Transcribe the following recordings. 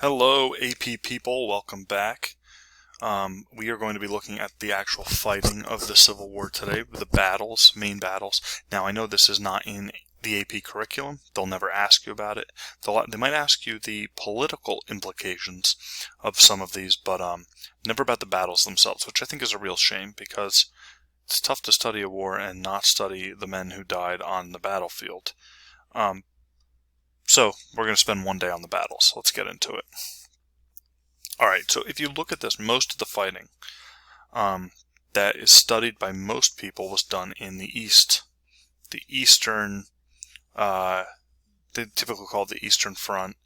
Hello, AP people. Welcome back. We are going to be looking at the actual fighting of the Civil War today, the battles, main battles. Now, I know this is not in the AP curriculum. They'll never ask you about it. They might ask you the political implications of some of these, but never about the battles themselves, which I think is a real shame because it's tough to study a war and not study the men who died on the battlefield. So we're going to spend one day on the battles. Let's get into it. Alright, so if you look at this, most of the fighting that is studied by most people was done in the East. The Eastern, they typically call it the Eastern Front,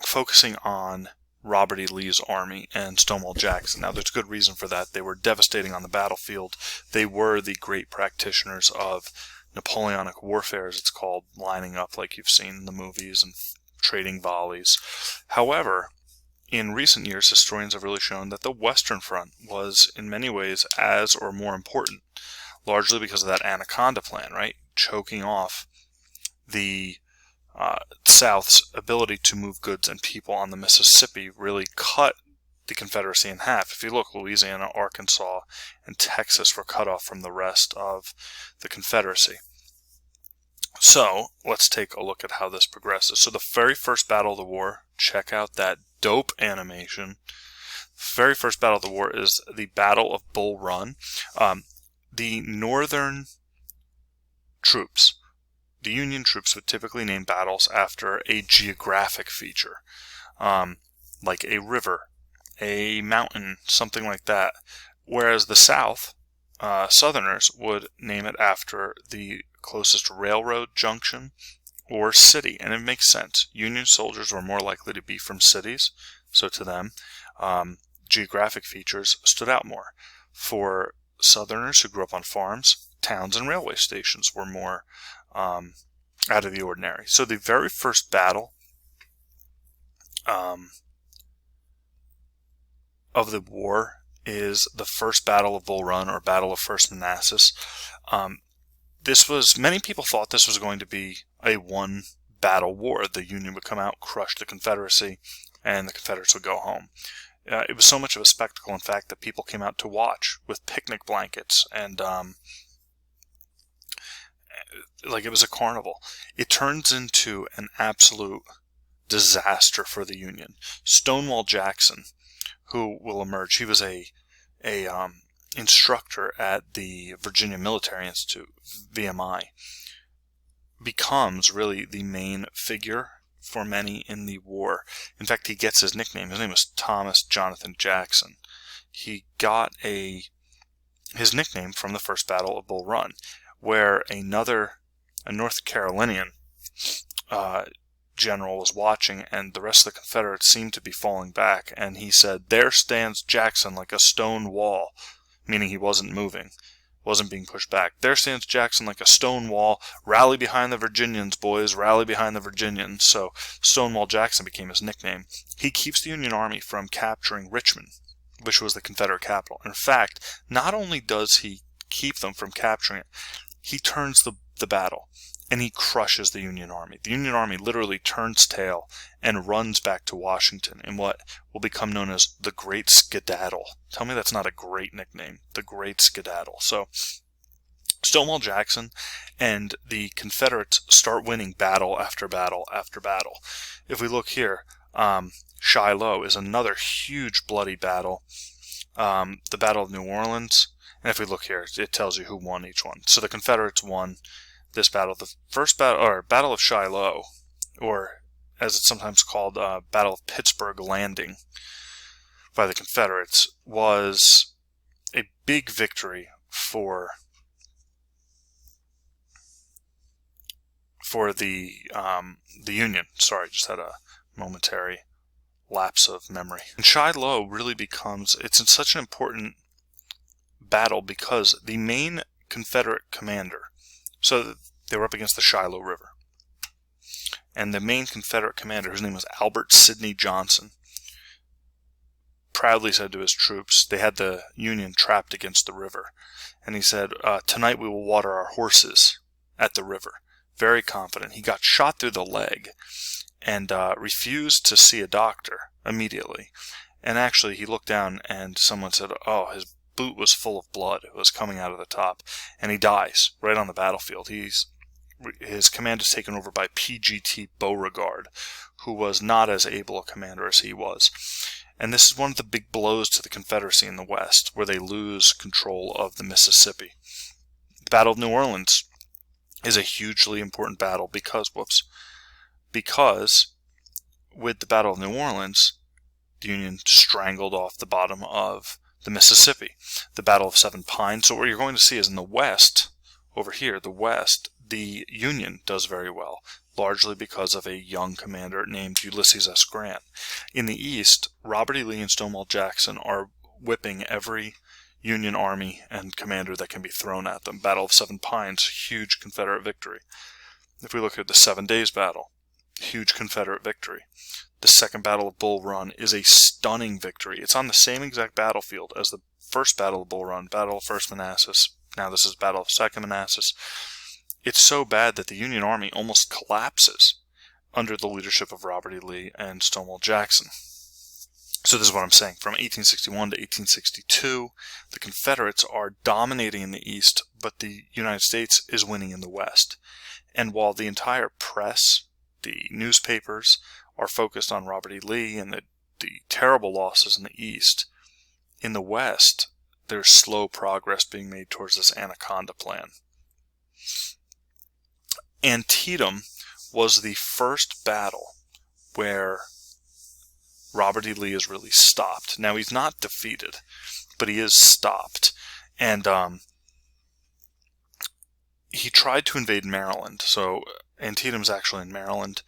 focusing on Robert E. Lee's army and Stonewall Jackson. Now, there's good reason for that. They were devastating on the battlefield. They were the great practitioners of Napoleonic warfare, as it's called, lining up like you've seen in the movies and trading volleys. However, in recent years, historians have really shown that the Western Front was, in many ways, as or more important, largely because of that Anaconda Plan, right? Choking off the South's ability to move goods and people on the Mississippi really cut the Confederacy in half. If you look, Louisiana, Arkansas, and Texas were cut off from the rest of the Confederacy. So, let's take a look at how this progresses. So the very first battle of the war, check out that dope animation. The very first battle of the war is the Battle of Bull Run. The Northern troops, the Union troops, would typically name battles after a geographic feature, like a river, a mountain, something like that. Whereas the South, Southerners, would name it after the closest railroad junction or city, and it makes sense. Union soldiers were more likely to be from cities, so to them, geographic features stood out more. For Southerners who grew up on farms, towns and railway stations were more out of the ordinary. So the very first battle of the war is the first Battle of Bull Run, or Battle of First Manassas. Many people thought this was going to be a one-battle war. The Union would come out, crush the Confederacy, and the Confederates would go home. It was so much of a spectacle, in fact, that people came out to watch with picnic blankets, and like it was a carnival. It turns into an absolute disaster for the Union. Stonewall Jackson, who will emerge, he was a instructor at the Virginia Military Institute, VMI, becomes really the main figure for many in the war. In fact, he gets his nickname. His name was Thomas Jonathan Jackson. He got his nickname from the first Battle of Bull Run, where a North Carolinian general was watching, and the rest of the Confederates seemed to be falling back, and he said, "There stands Jackson like a stone wall," meaning he wasn't moving, wasn't being pushed back. "There stands Jackson like a stone wall. Rally behind the Virginians, boys, rally behind the Virginians." So Stonewall Jackson became his nickname. He keeps the Union Army from capturing Richmond, which was the Confederate capital. In fact, not only does he keep them from capturing it, he turns the battle, and he crushes the Union Army. The Union Army literally turns tail and runs back to Washington in what will become known as the Great Skedaddle. Tell me that's not a great nickname, the Great Skedaddle. So Stonewall Jackson and the Confederates start winning battle after battle after battle. If we look here, Shiloh is another huge bloody battle. The Battle of New Orleans. And if we look here, it tells you who won each one. So the Confederates won this battle. The first battle, or Battle of Shiloh, or as it's sometimes called, Battle of Pittsburgh Landing by the Confederates, was a big victory for the Union. Sorry, just had a momentary lapse of memory. And Shiloh really it's in such an important battle because the main Confederate commander, so they were up against the Shiloh River, and the main Confederate commander, whose name was Albert Sidney Johnson, proudly said to his troops, they had the Union trapped against the river, and he said, "Tonight we will water our horses at the river." Very confident. He got shot through the leg, and refused to see a doctor immediately. And actually, he looked down and someone said, oh, his boot was full of blood. It was coming out of the top. And he dies right on the battlefield. His command is taken over by P.G.T. Beauregard, who was not as able a commander as he was. And this is one of the big blows to the Confederacy in the West, where they lose control of the Mississippi. The Battle of New Orleans is a hugely important battle because with the Battle of New Orleans, the Union strangled off the bottom of the Mississippi. The Battle of Seven Pines. So what you're going to see is in the West, over here, the West, the Union does very well, largely because of a young commander named Ulysses S. Grant. In the East, Robert E. Lee and Stonewall Jackson are whipping every Union army and commander that can be thrown at them. Battle of Seven Pines, huge Confederate victory. If we look at the 7 Days Battle, huge Confederate victory. The Second Battle of Bull Run is a stunning victory. It's on the same exact battlefield as the First Battle of Bull Run, Battle of First Manassas. Now this is Battle of Second Manassas. It's so bad that the Union Army almost collapses under the leadership of Robert E. Lee and Stonewall Jackson. So this is what I'm saying. From 1861 to 1862, the Confederates are dominating in the East, but the United States is winning in the West. And while the entire press, the newspapers, are focused on Robert E. Lee and the terrible losses in the East, in the West, there's slow progress being made towards this Anaconda Plan. Antietam was the first battle where Robert E. Lee is really stopped. Now, he's not defeated, but he is stopped. And he tried to invade Maryland. So Antietam's actually in Maryland.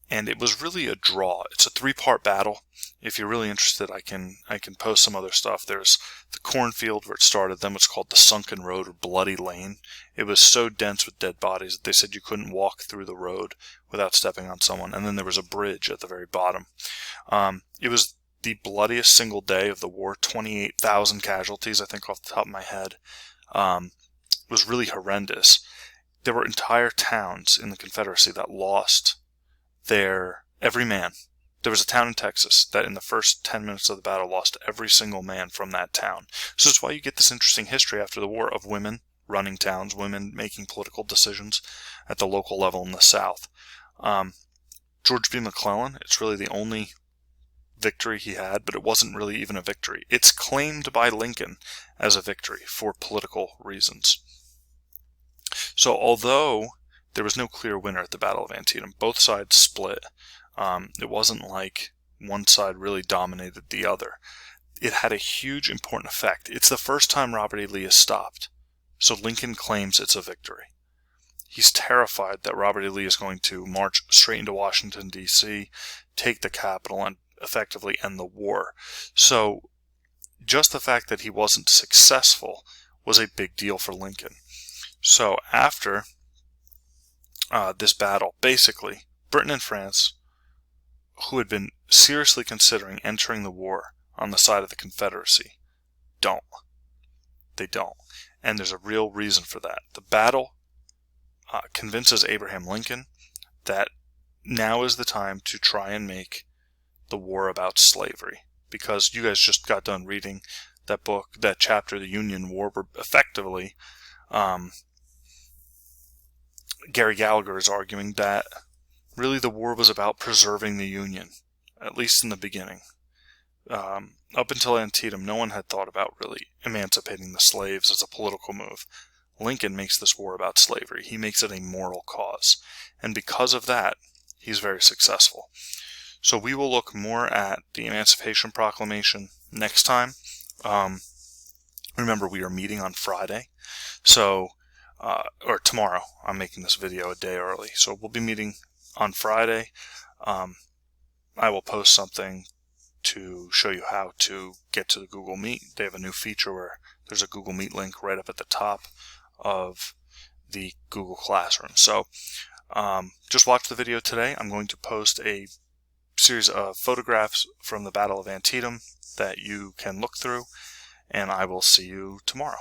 And it was really a draw. It's a 3-part battle. If you're really interested, I can post some other stuff. There's the cornfield where it started. Then what's called the Sunken Road or Bloody Lane. It was so dense with dead bodies that they said you couldn't walk through the road without stepping on someone. And then there was a bridge at the very bottom. It was the bloodiest single day of the war. 28,000 casualties, I think, off the top of my head. It was really horrendous. There were entire towns in the Confederacy that lost every man. There was a town in Texas that in the first 10 minutes of the battle lost every single man from that town. So it's why you get this interesting history after the war of women running towns, women making political decisions at the local level in the South. George B. McClellan, it's really the only victory he had, but it wasn't really even a victory. It's claimed by Lincoln as a victory for political reasons. So although there was no clear winner at the Battle of Antietam, both sides split. It wasn't like one side really dominated the other. It had a huge important effect. It's the first time Robert E. Lee is stopped. So Lincoln claims it's a victory. He's terrified that Robert E. Lee is going to march straight into Washington, D.C., take the capital, and effectively end the war. So just the fact that he wasn't successful was a big deal for Lincoln. So after this battle, basically, Britain and France, who had been seriously considering entering the war on the side of the Confederacy, don't. They don't. And there's a real reason for that. The battle convinces Abraham Lincoln that now is the time to try and make the war about slavery. Because you guys just got done reading that book, that chapter, The Union War, where effectively Gary Gallagher is arguing that really the war was about preserving the Union, at least in the beginning. Up until Antietam, no one had thought about really emancipating the slaves as a political move. Lincoln makes this war about slavery. He makes it a moral cause. And because of that, he's very successful. So we will look more at the Emancipation Proclamation next time. Remember, we are meeting on Friday. So or tomorrow. I'm making this video a day early. So we'll be meeting on Friday. I will post something to show you how to get to the Google Meet. They have a new feature where there's a Google Meet link right up at the top of the Google Classroom. So just watch the video today. I'm going to post a series of photographs from the Battle of Antietam that you can look through, and I will see you tomorrow.